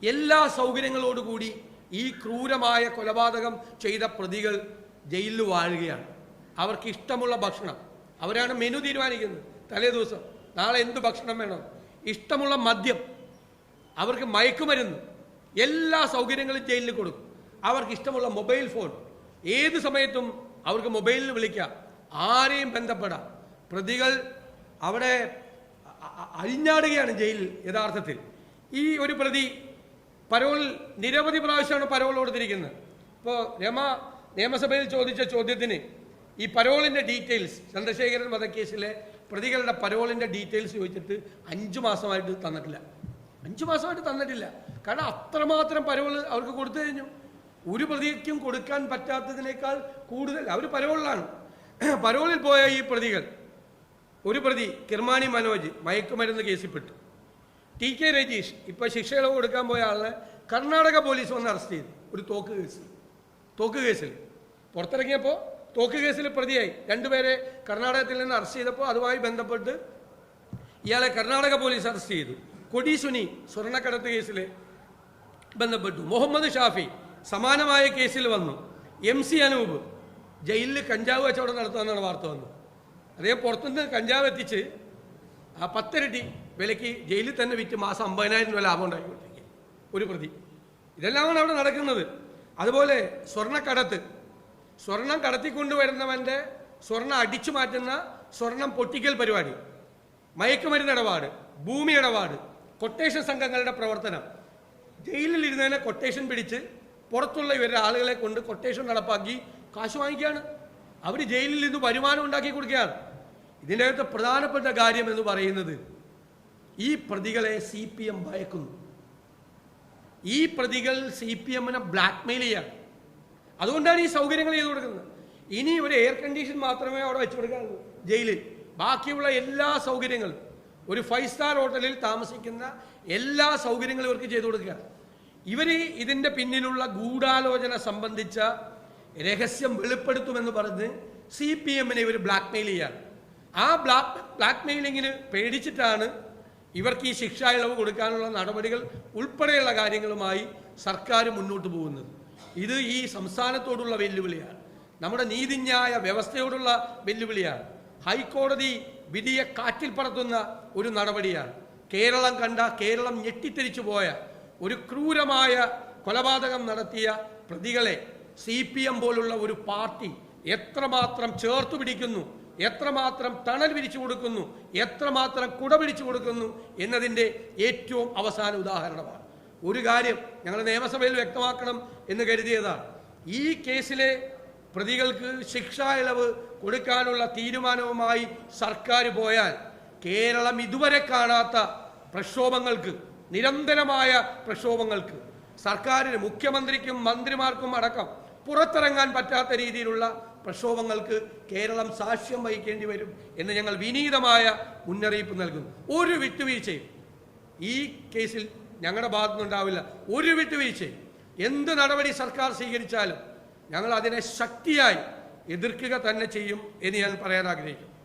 എല്ലാ സൗകര്യങ്ങളോടുകൂടി ഈ ക്രൂരമായ കൊലപാതകം ചെയ്ത പ്രതികൾ ജയിലിൽ വാഴുകയാണ്. അവർക്ക് ഇഷ്ടമുള്ള ഭക്ഷണം, അവരാണ് മെനു തീരുമാനിക്കുന്നത്. തലേ ദിവസം നാളെ എന്ത് ഭക്ഷണം വേണം, ഇഷ്ടമുള്ള മദ്യം, അവർക്ക് മയക്കുമരുന്ന്, എല്ലാ സൗകര്യങ്ങളും ജയിലിൽ കൊടുക്കും. അവർക്ക് ഇഷ്ടമുള്ള മൊബൈൽ ഫോൺ, ഏത് സമയത്തും അവർക്ക് മൊബൈലിൽ വിളിക്കാം, ആരെയും ബന്ധപ്പെടാം. പ്രതികൾ അവിടെ അഴിഞ്ഞാടുകയാണ് ജയിലിൽ. യഥാർത്ഥത്തിൽ ഈ ഒരു പ്രതി പരോളിൽ നിരവധി പ്രാവശ്യമാണ് പരോൾ കൊടുത്തിരിക്കുന്നത്. ഇപ്പോൾ രമ നിയമസഭയിൽ ചോദിച്ച ചോദ്യത്തിന് ഈ പരോളിൻ്റെ ഡീറ്റെയിൽസ്, ചന്ദ്രശേഖരൻ വധക്കേസിലെ പ്രതികളുടെ പരോളിൻ്റെ ഡീറ്റെയിൽസ് ചോദിച്ചിട്ട് 5 മാസമായിട്ട് തന്നിട്ടില്ല. 5 മാസമായിട്ട് തന്നിട്ടില്ല. കാരണം അത്രമാത്രം പരോൾ അവർക്ക് കൊടുത്തു കഴിഞ്ഞു. ഒരു പ്രതിക്കും കൊടുക്കാൻ പറ്റാത്തതിനേക്കാൾ കൂടുതൽ അവർ പരോളിലാണ്. പരോളിൽ പോയ ഈ പ്രതികൾ, ഒരു പ്രതി കിർമാണി മനോജ് മയക്കുമരുന്ന് കേസിൽപ്പെട്ടു. TK രജീഷ് ഇപ്പോൾ ശിക്ഷയിളവ് കൊടുക്കാൻ പോയ ആളെ കർണാടക പോലീസ് വന്ന് അറസ്റ്റ് ചെയ്തു. ഒരു തോക്ക് കേസിൽ പുറത്തിറങ്ങിയപ്പോൾ തോക്ക് കേസിൽ പ്രതിയായി. 2 പേരെ കർണാടകത്തിൽ നിന്ന് അറസ്റ്റ് ചെയ്തപ്പോൾ അതുമായി ബന്ധപ്പെട്ട് ഇയാളെ കർണാടക പോലീസ് അറസ്റ്റ് ചെയ്തു. കൊടി സുനി സ്വർണ്ണക്കടത്ത് കേസിൽ ബന്ധപ്പെട്ടു. മുഹമ്മദ് ഷാഫി സമാനമായ കേസിൽ വന്നു. MC അനൂപ് ജയിലിൽ കഞ്ചാവ് കച്ചവടം നടത്തുമെന്നാണ് വാർത്ത വന്നത്. അദ്ദേഹം പുറത്തുനിന്ന് കഞ്ചാവ് എത്തിച്ച് ആ 10 ഇരട്ടി വിലയ്ക്ക് ജയിലിൽ തന്നെ വിറ്റ് മാസം 50,000 രൂപ ലാഭം ഉണ്ടാക്കിക്കൊണ്ടിരിക്കുക ഒരു പ്രതി. ഇതെല്ലാമാണ് അവിടെ നടക്കുന്നത്. അതുപോലെ സ്വർണം കടത്തിക്കൊണ്ടുവരുന്നവൻ്റെ സ്വർണം അടിച്ചു മാറ്റുന്ന സ്വർണം പൊട്ടിക്കൽ പരിപാടി, മയക്കുമരുന്ന് ഇടപാട്, ഭൂമി ഇടപാട്, കൊട്ടേഷൻ സംഘങ്ങളുടെ പ്രവർത്തനം. ജയിലിൽ ഇരുന്നതിനെ കൊട്ടേഷൻ പിടിച്ച് പുറത്തുള്ള ഇവരുടെ ആളുകളെ കൊണ്ട് കൊട്ടേഷൻ നടപ്പാക്കി കാശ് വാങ്ങിക്കുകയാണ്. അവർ ജയിലിൽ നിന്ന് വരുമാനം ഉണ്ടാക്കി കൊടുക്കുകയാണ്. ഇതിൻ്റെ അകത്ത് പ്രധാനപ്പെട്ട കാര്യം എന്ന് പറയുന്നത് ഈ പ്രതികളെ CPM ഭയക്കുന്നു. ഈ പ്രതികൾ CPM-നെ ബ്ലാക്ക്മെയിൽ ചെയ്യാണ്. അതുകൊണ്ടാണ് ഈ സൗകര്യങ്ങൾ ചെയ്തു കൊടുക്കുന്നത്. ഇനി ഒരു എയർ കണ്ടീഷൻ മാത്രമേ അവിടെ വെച്ചു കൊടുക്കാറുള്ളൂ ജയിലിൽ. ബാക്കിയുള്ള എല്ലാ സൗകര്യങ്ങളും, ഒരു 5 സ്റ്റാർ ഹോട്ടലിൽ താമസിക്കുന്ന എല്ലാ സൗകര്യങ്ങളും ഇവർക്ക് ചെയ്തു കൊടുക്കുക. ഇവർ ഇതിൻ്റെ പിന്നിലുള്ള ഗൂഢാലോചന സംബന്ധിച്ച രഹസ്യം വെളിപ്പെടുത്തുമെന്ന് പറഞ്ഞ് CPM-നെ ഇവർ ബ്ലാക്ക്മെയിൽ ചെയ്യാണ്. ആ ബ്ലാക്ക്മെയിലിങ്ങിന് പേടിച്ചിട്ടാണ് ഇവർക്ക് ഈ ശിക്ഷാ ഇളവ് കൊടുക്കാനുള്ള നടപടികൾ ഉൾപ്പെടെയുള്ള കാര്യങ്ങളുമായി സർക്കാർ മുന്നോട്ട് പോകുന്നത്. ഇത് ഈ സംസ്ഥാനത്തോടുള്ള വെല്ലുവിളിയാണ്, നമ്മുടെ നീതിന്യായ വ്യവസ്ഥയോടുള്ള വെല്ലുവിളിയാണ്. ഹൈക്കോടതി വിധിയെ കാറ്റിൽ പറത്തുന്ന ഒരു നടപടിയാണ്. കേരളം ഞെട്ടിത്തിരിച്ചു പോയ ഒരു ക്രൂരമായ കൊലപാതകം നടത്തിയ പ്രതികളെ CPM പോലുള്ള ഒരു പാർട്ടി എത്രമാത്രം ചേർത്തു പിടിക്കുന്നു, എത്രമാത്രം തണൽ വിരിച്ചു കൊടുക്കുന്നു, എത്രമാത്രം കുട പിടിച്ചു കൊടുക്കുന്നു എന്നതിൻ്റെ ഏറ്റവും അവസാന ഉദാഹരണമാണ്. ഒരു കാര്യം ഞങ്ങൾ നിയമസഭയിൽ വ്യക്തമാക്കണം എന്ന് കരുതിയതാണ്. ഈ കേസിലെ പ്രതികൾക്ക് ശിക്ഷാ ഇളവ് കൊടുക്കാനുള്ള തീരുമാനവുമായി സർക്കാർ പോയാൽ കേരളം ഇതുവരെ കാണാത്ത പ്രക്ഷോഭങ്ങൾക്ക്, നിരന്തരമായ പ്രക്ഷോഭങ്ങൾക്ക്, സർക്കാരിന്, മുഖ്യമന്ത്രിക്കും മന്ത്രിമാർക്കും അടക്കം പുറത്തിറങ്ങാൻ പറ്റാത്ത രീതിയിലുള്ള പ്രക്ഷോഭങ്ങൾക്ക് കേരളം സാക്ഷ്യം വഹിക്കേണ്ടി വരും എന്ന് ഞങ്ങൾ വിനീതമായ മുന്നറിയിപ്പ് നൽകുന്നു. ഒരു വിട്ടുവീഴ്ചയും ഈ കേസിൽ ഞങ്ങളുടെ ഭാഗത്തുനിന്നുണ്ടാവില്ല. ഒരു വിട്ടുവീഴ്ചയും എന്ത് നടപടി സർക്കാർ സ്വീകരിച്ചാലും ഞങ്ങൾ അതിനെ ശക്തിയായി എതിർക്കുക തന്നെ ചെയ്യും എന്ന് ഞാൻ പറയാൻ ആഗ്രഹിക്കുന്നു.